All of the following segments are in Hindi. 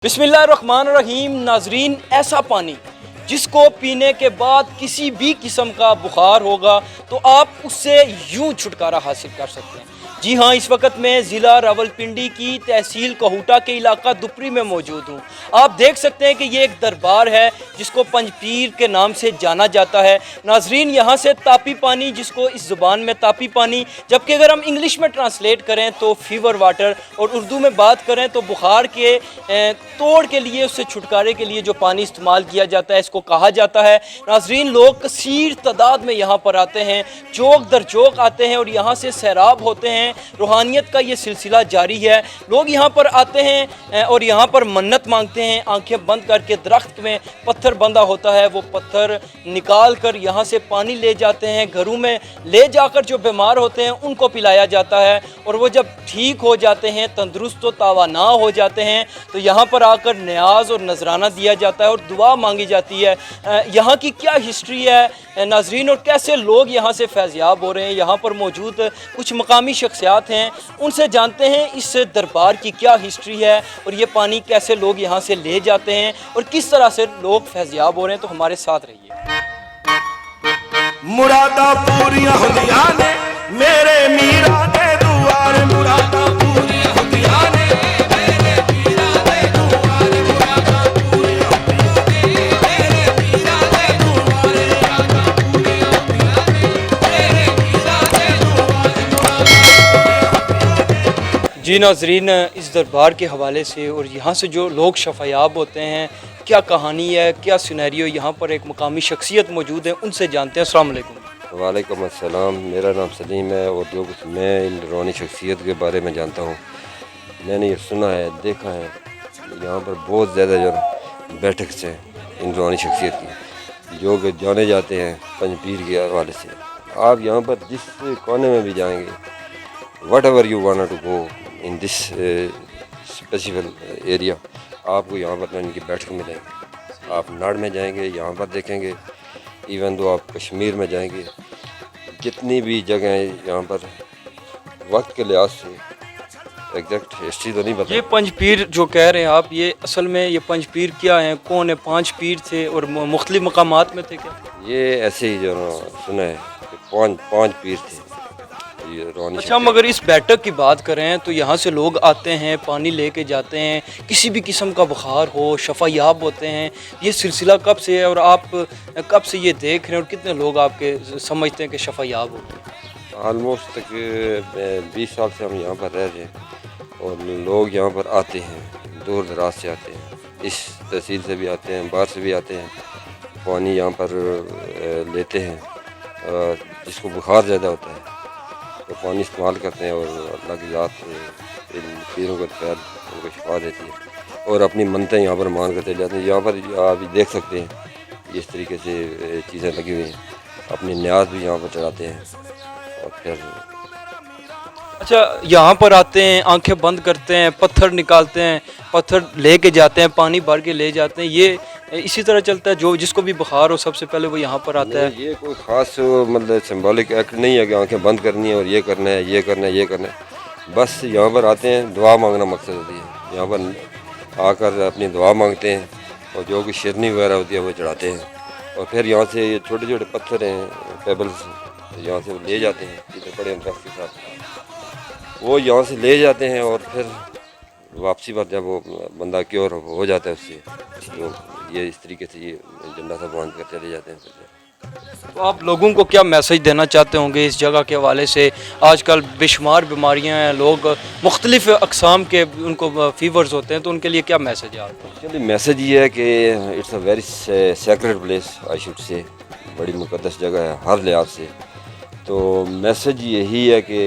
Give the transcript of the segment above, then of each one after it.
बिस्मिल्लाहिर्रहमानिर्रहीम। नाजरीन, ऐसा पानी जिसको पीने के बाद किसी भी किस्म का बुखार होगा तो आप उससे यूं छुटकारा हासिल कर सकते हैं। जी हाँ, इस वक्त मैं ज़िला रावलपिंडी की तहसील कहूटा के इलाका दुपरी में मौजूद हूँ। आप देख सकते हैं कि ये एक दरबार है जिसको पंजपीर के नाम से जाना जाता है। नाजरीन, यहाँ से तापी पानी, जिसको इस ज़ुबान में तापी पानी, जबकि अगर हम इंग्लिश में ट्रांसलेट करें तो फीवर वाटर, और उर्दू में बात करें तो बुखार के तोड़ के लिए, उससे छुटकारे के लिए जो पानी इस्तेमाल किया जाता है, इसको कहा जाता है। नाजरीन, लोग कसीर तादाद में यहाँ पर आते हैं, चौक दर चौक आते हैं और यहाँ से सैराब होते हैं। रूहानियत का ये सिलसिला जारी है। लोग यहाँ पर आते हैं और यहाँ पर मन्नत मांगते हैं। आंखें बंद करके दरख्त में पत्थर बंधा होता है, वो पत्थर निकाल कर यहाँ से पानी ले जाते हैं। घरों में ले जाकर जो बीमार होते हैं उनको पिलाया जाता है, और वो जब ठीक हो जाते हैं, तंदुरुस्त व तवाना हो जाते हैं, तो यहाँ पर आकर न्याज और नजराना दिया जाता है और दुआ मांगी जाती है। यहाँ की क्या हिस्ट्री है नाजरीन, और कैसे लोग यहाँ से फैज़याब हो रहे हैं। यहाँ पर मौजूद कुछ मकामी शख्सियात हैं, उनसे जानते हैं इस दरबार की क्या हिस्ट्री है और ये पानी कैसे लोग यहाँ से ले जाते हैं और किस तरह से लोग फैज़याब हो रहे हैं। तो हमारे साथ रहिए। मुरादा पूरियां हुंदियां ने मेरे मीरा दे दुआर, मुरादा पूरियां हुंदियां ने मेरे मीरा दे दुआर, मुरादा पूरियां हुंदियां ने मेरे मीरा दे दुआर, मुरादा पूरियां हुंदियां ने मेरे मीरा दे दुआर। जी नाजरीन, इस दरबार के हवाले से और यहाँ से जो लोग शफायाब होते हैं, क्या कहानी है, क्या सिनेरियो, यहाँ पर एक मकामी शख्सियत मौजूद है, उनसे जानते हैं। अस्सलाम वालेकुम। वालेकुम अस्सलाम। मेरा नाम सलीम है और जो कुछ मैं इन रूहानी शख्सियत के बारे में जानता हूँ, मैंने ये सुना है, देखा है, यहाँ पर बहुत ज़्यादा जो बैठक से इन रूहानी शख्सियत की जो कि जाने जाते हैं पंजपीर के हवाले से। आप यहाँ पर जिस कोने में भी जाएंगे, whatever you want to go in this specific area, आपको यहाँ पर इनकी बैठक मिलेंगे। आप नाड़ में जाएंगे, यहाँ पर देखेंगे। इवन तो आप कश्मीर में जाएंगे, जितनी भी जगह यहाँ पर वक्त के लिहाज से एग्जैक्ट हिस्ट्री तो नहीं पता। ये पंजपीर जो कह रहे हैं आप, ये असल में ये पंजपीर क्या हैं, कौन है? 5 पीर थे और मुख्तलिफ मकामात में थे क्या? ये ऐसे ही जो सुना है कि पाँच पीर थे ये रूहानी। अच्छा, हम अगर इस बैठक की बात करें तो यहाँ से लोग आते हैं, पानी लेके जाते हैं, किसी भी किस्म का बुखार हो, शफायाब होते हैं। ये सिलसिला कब से है और आप कब से ये देख रहे हैं, और कितने लोग आपके समझते हैं कि शफायाब होते हैं? ऑलमोस्ट तक 20 साल से हम यहाँ पर रह रहे हैं और लोग यहाँ पर आते हैं, दूर दराज से आते हैं, इस तहसील से भी आते हैं, बाहर से भी आते हैं, पानी यहाँ पर लेते हैं। जिसको बुखार ज़्यादा होता है तो पानी इस्तेमाल करते हैं और अल्लाह की ज़ात इन पीरों का खैर उनको शिफा देती है और अपनी मन्नतें यहाँ पर मान कर चले जाते हैं। यहाँ पर आप देख सकते हैं इस तरीके से चीज़ें लगी हुई हैं, अपनी न्याज भी यहाँ पर चढ़ाते हैं और फिर। अच्छा, यहाँ पर आते हैं, आंखें बंद करते हैं, पत्थर निकालते हैं, पत्थर लेके जाते हैं, पानी भर के ले जाते हैं। ये इसी तरह चलता है, जो जिसको भी बुखार हो सबसे पहले वो यहाँ पर आता है। ये कोई ख़ास मतलब सिंबॉलिक एक्ट नहीं है कि आंखें बंद करनी है और ये करना है, ये करना है, ये करना है। बस यहाँ पर आते हैं, दुआ मांगना मकसद होती है। यहाँ पर आकर अपनी दुआ मांगते हैं और जो कि शिरनी वगैरह होती है वो चढ़ाते हैं और फिर यहाँ से छोटे छोटे पत्थर हैं, पेबल्स, यहाँ से ले जाते हैं, इधर बड़े अंदाज के साथ वो यहाँ से ले जाते हैं और फिर वापसी पर जब वो बंदा क्योर हो जाता है उससे, तो ये इस तरीके से ये झंडा सा बांध कर चले जाते हैं। तो आप लोगों को क्या मैसेज देना चाहते होंगे इस जगह के हवाले से? आजकल बेशुमार बीमारियां हैं, लोग मुख्तलिफ अक़साम के उनको फीवर्स होते हैं, तो उनके लिए क्या मैसेज है आपको? एक्चुअली मैसेज ये है कि it's a very sacred place, I should say, बड़ी मुक़द्दस जगह है हर लिहाज से। तो मैसेज यही है कि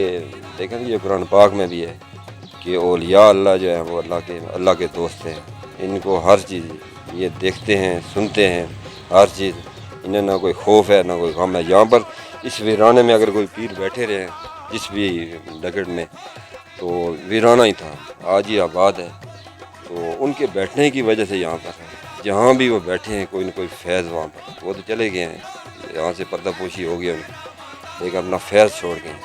देखें, ये कुरान पाक में भी है कि औलिया अल्लाह जो है वो अल्लाह के दोस्त हैं। इनको हर चीज़ ये देखते हैं, सुनते हैं, हर चीज़, इन्हें ना कोई खौफ है ना कोई गम है। यहाँ पर इस वीराने में अगर कोई पीर बैठे रहे जिस भी डगट में, तो वीराना ही था, आज ही आबाद है। तो उनके बैठने की वजह से यहाँ पर जहाँ भी वो बैठे हैं कोई ना कोई फैज़ वहाँ पर, वो तो चले गए हैं, यहाँ से पर्दापोशी हो गई उनकी, लेकिन अपना फैज़ छोड़ गए।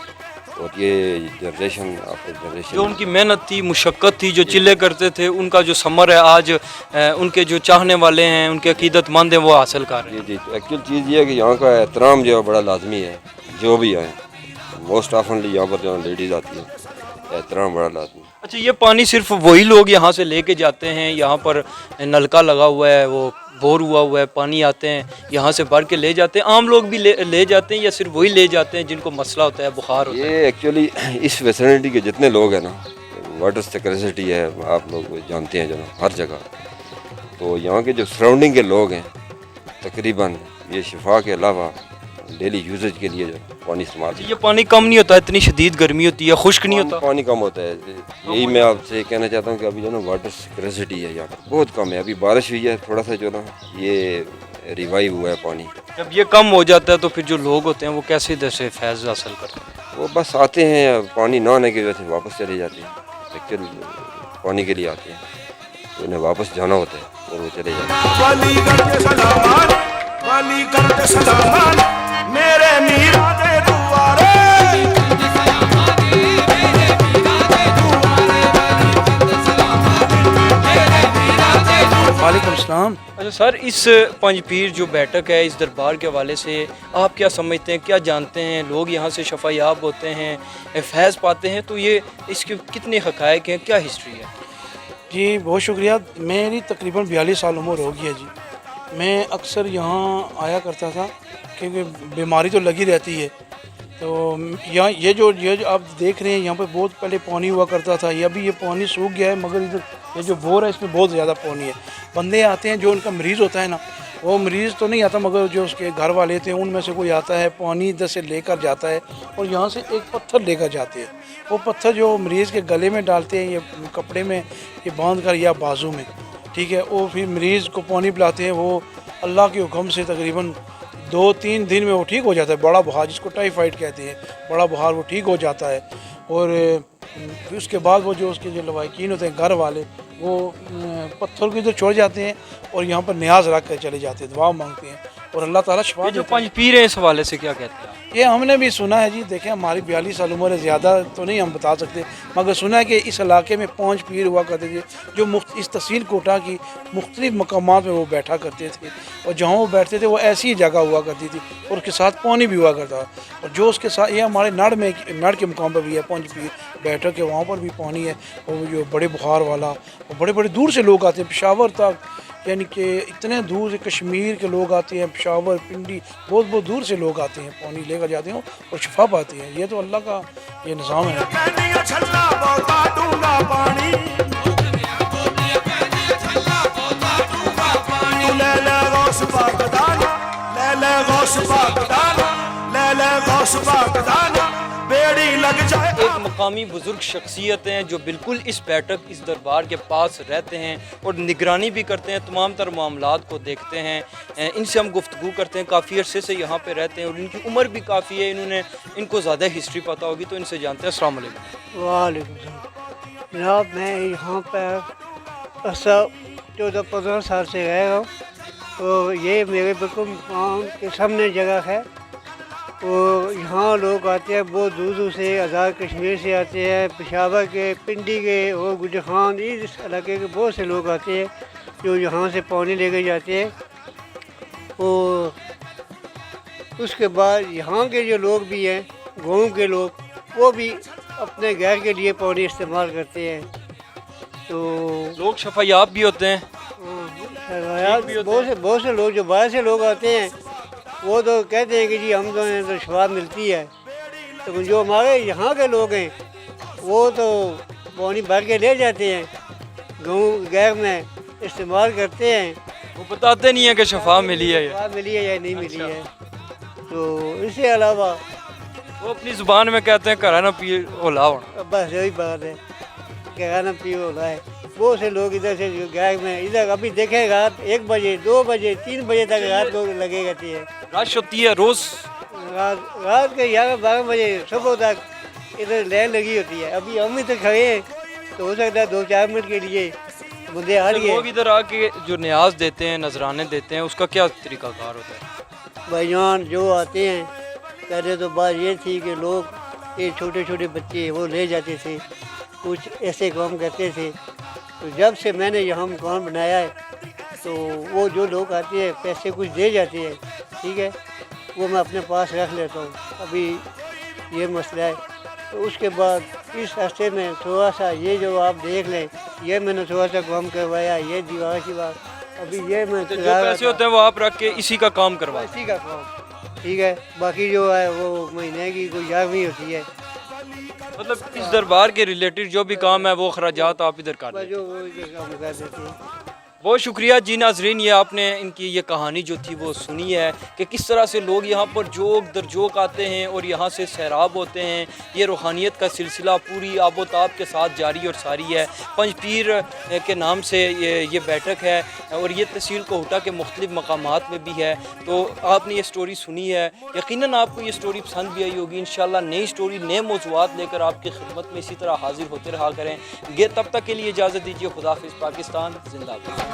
और ये जनरेशन आफ्टर जो जनरेशन उनकी मेहनत थी, मुशक्क़त थी, जो चिल्ले करते थे, उनका जो समर है आज उनके जो चाहने वाले हैं, उनके अकीदतमंद हैं, वो हासिल कर रहे हैं। जी तो एक्चुअल चीज़ ये है कि यहाँ का एहतराम जो है बड़ा लाजमी है। जो भी आए मोस्ट ऑफनली यहाँ पर जो लेडीज़ आती हैं एहतराम बड़ा लाजमी है। अच्छा, ये पानी सिर्फ वही लोग यहाँ से लेके जाते हैं? यहाँ पर नलका लगा हुआ है, वो बोर हुआ है, पानी आते हैं यहाँ से भर के ले जाते हैं? आम लोग भी ले जाते हैं या सिर्फ वही ले जाते हैं जिनको मसला होता है, बुखार होता है? ये एक्चुअली इस फैसिलिटी के जितने लोग हैं ना, वाटर स्कैर्सिटी है, आप लोग जानते हैं जनाब हर जगह। तो यहाँ के जो सराउंडिंग के लोग हैं तकरीबन ये शिफा के अलावा डेली यूजेज के लिए जो पानी इस्तेमाल ये पानी कम नहीं होता? इतनी शदीद गर्मी होती है, खुश्क नहीं होता? पानी कम होता है। यही मैं आपसे कहना चाहता हूँ कि अभी जो ना वाटर स्कैर्सिटी है यहाँ पर बहुत कम है। अभी बारिश हुई है थोड़ा सा जो ना ये रिवाइव हुआ है पानी। जब ये कम हो जाता है तो फिर जो लोग होते हैं वो कैसे इधर से फैज़ हासिल करते हैं? वो बस आते हैं, पानी ना आने की वजह से वापस चले जाते हैं। एक्चुअल पानी के लिए आते हैं तो उन्हें वापस जाना होता है और वो चले जाते हैं। वाली करते सलामान, वाली करते सलामान, मेरे मीरा दे दुआरे। वालेकुम सलाम। अच्छा सर, इस पंज पीर जो बैठक है इस दरबार के हवाले से आप क्या समझते हैं, क्या जानते हैं? लोग यहाँ से शफायाब होते हैं, फैज़ पाते हैं, तो ये इसके कितने हक़ाइक़ हैं, क्या हिस्ट्री है? जी बहुत शुक्रिया। मेरी तकरीबन 42 साल उम्र हो गई है जी। मैं अक्सर यहाँ आया करता था क्योंकि बीमारी तो लगी रहती है। तो यहाँ ये जो आप देख रहे हैं यहाँ पे बहुत पहले पानी हुआ करता था। ये अभी ये पानी सूख गया है, मगर इधर ये जो बोर है इसमें बहुत ज़्यादा पानी है। बंदे आते हैं, जो उनका मरीज़ होता है ना, वो मरीज़ तो नहीं आता मगर जो उसके घर वाले थे उनमें से कोई आता है, पानी इधर से लेकर जाता है और यहाँ से एक पत्थर लेकर जाते हैं। वो पत्थर जो मरीज़ के गले में डालते हैं, ये कपड़े में ये बांध कर या बाजू में, ठीक है, वो फिर मरीज़ को पानी पिलाते हैं। वो अल्लाह के हुक्म से तकरीबन 2-3 दिन में वो ठीक हो जाता है। बड़ा बुखार जिसको टाइफाइड कहते हैं, बड़ा बुखार वो ठीक हो जाता है। और फिर उसके बाद वो जो उसके जो लवाकिन होते हैं घर वाले, वो पत्थर को इधर छोड़ जाते हैं और यहाँ पर न्याज रख कर चले जाते हैं, दुआ मांगते हैं और अल्लाह ताला शफा ये जो देता है। पंज पीर हैं इस हवाले से क्या कहते हैं? ये हमने भी सुना है जी। देखें हमारी 42 साल उम्र है, ज़्यादा तो नहीं हम बता सकते, मगर सुना है कि इस इलाके में 5 पीर हुआ करते थे जो इस तहसील कोटा की मुख्तलिफ मकामात में वो बैठा करते थे। और जहाँ वो बैठते थे वो ऐसी ही जगह हुआ करती थी और उसके साथ पानी भी हुआ करता था। और जो उसके साथ ये हमारे नड़ के मुकाम पर भी है 5 पीर बैठक के, वहाँ पर भी पानी है। और जो बड़े बुखार वाला, और बड़े बड़े दूर से लोग आते हैं, पेशावर तक, यानी कि इतने दूर से कश्मीर के लोग आते हैं, पेशावर, पिंडी, बहुत बहुत दूर से लोग आते हैं, पानी लेकर जाते हैं और शफा पाते हैं। ये तो अल्लाह का ये निज़ाम है। पैनिया छल्ला बहुता डूंगा पानी, ले ले गौस बागदाना, ले ले गौस बागदाना, ले ले गौस बागदाना, बेड़ी लग जाए। एक मकामी बुजुर्ग शख्सियत हैं जो बिल्कुल इस बैठक, इस दरबार के पास रहते हैं और निगरानी भी करते हैं, तमाम तर मामलात को देखते हैं। इनसे हम गुफ्तगू करते हैं, काफ़ी अरसे से यहाँ पे रहते हैं और इनकी उम्र भी काफ़ी है, इनको ज़्यादा हिस्ट्री पता होगी, तो इनसे जानते हैं। अस्सलाम वालेकुम। वालेकुम सलाम। जनाब मैं यहाँ पर 14-15 साल से रह रहा हूँ। तो ये मेरे बिल्कुल गाँव के सामने जगह है। तो यहाँ लोग आते हैं बहुत दूर दूर से, आज़ाद कश्मीर से आते हैं, पेशावर के, पिंडी के और गुजर खान, इस इलाके के बहुत से लोग आते हैं जो यहाँ से पानी लेके जाते हैं। और उसके बाद यहाँ के जो लोग भी हैं, गाँव के लोग, वो भी अपने घर के लिए पानी इस्तेमाल करते हैं। तो लोग शफायाब भी होते हैं। बहुत से लोग जो बाहर से लोग आते हैं वो तो कहते हैं कि जी हम तो शफा मिलती है। तो जो हमारे यहाँ के लोग हैं वो तो पानी भर के ले जाते हैं, गाँव घर में इस्तेमाल करते हैं। वो बताते नहीं है कि शफा मिली है, शफा मिली है या नहीं मिली है। तो इसके अलावा वो अपनी ज़ुबान में कहते हैं करा ना पी ओला होना। बस यही बात है, कहना पियो होला है। बहुत से लोग इधर से गाय में, इधर अभी देखें रात 1 बजे 2 बजे 3 बजे तक रात को लगे रहती है। रश होती है रोज़? रात के 11-12 बजे सुबह तक इधर लाइन लगी होती है। अभी हम इधर खड़े हैं तो हो सकता है 2-4 मिनट के लिए मुझे हट गए। लोग इधर आके जो न्याज देते हैं, नजराने देते हैं, उसका क्या तरीकाकार होता है? भाईजान जो आते हैं, पहले तो बात ये थी कि लोग ये छोटे छोटे बच्चे वो ले जाते थे, कुछ ऐसे काम करते थे। तो जब से मैंने यहाँ मकान बनाया है तो वो जो लोग आते हैं पैसे कुछ दे जाते हैं, ठीक है, वो मैं अपने पास रख लेता हूँ। अभी ये मसला है। तो उसके बाद इस हफ्ते में थोड़ा सा ये जो आप देख लें, ये मैंने थोड़ा सा काम करवाया, ये दीवार की बात अभी ये मैं जो पैसे होते हैं वो आप रख के इसी का काम करवा इसी का काम, ठीक है। बाकी जो है वो महीने की कोई 11वीं होती है, मतलब इस दरबार के रिलेटेड जो भी काम है वो खराजात आप इधर कर बस देते जो वो इधर काम कर देते हैं। बहुत शुक्रिया जी नाजरीन, ये आपने इनकी ये कहानी जो थी वो सुनी है कि किस तरह से लोग यहाँ पर जोक दर जोक आते हैं और यहाँ से सैराब होते हैं। ये रूहानियत का सिलसिला पूरी आबोताब के साथ जारी और सारी है। पंजपीर के नाम से ये बैठक है और ये तहसील कोहटा के मुख्तलिफ मकामात में भी है। तो आपने ये स्टोरी सुनी है, यकीनन आपको ये स्टोरी पसंद भी आई होगी। इंशाल्लाह नई स्टोरी नए मौज़ूआत लेकर आपकी खिदमत में इसी तरह हाजिर होते रहा करें। तब तक के लिए इजाज़त दीजिए। खुदा हाफिज़। पाकिस्तान जिंदाबाद।